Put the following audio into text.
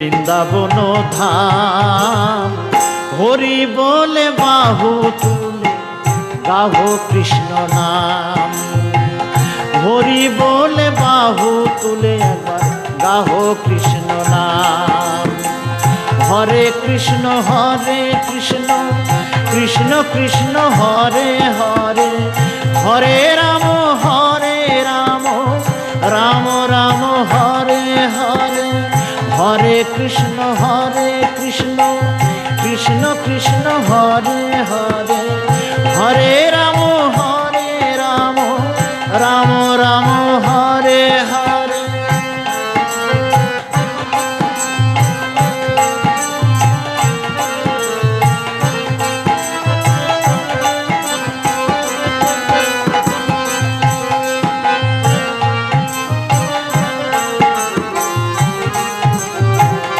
বৃন্দাবন ধাম হরি বলে বাহু তুলে গাহো কৃষ্ণ নাম। হরি বলে বাহু তুলে একবার গাহো কৃষ্ণ নাম। হরে কৃষ্ণ কৃষ্ণ কৃষ্ণ হরে হরে, হরে রাম রাম রাম হরে হরে, হরে কৃষ্ণ কৃষ্ণ কৃষ্ণ হরে হরে, হরে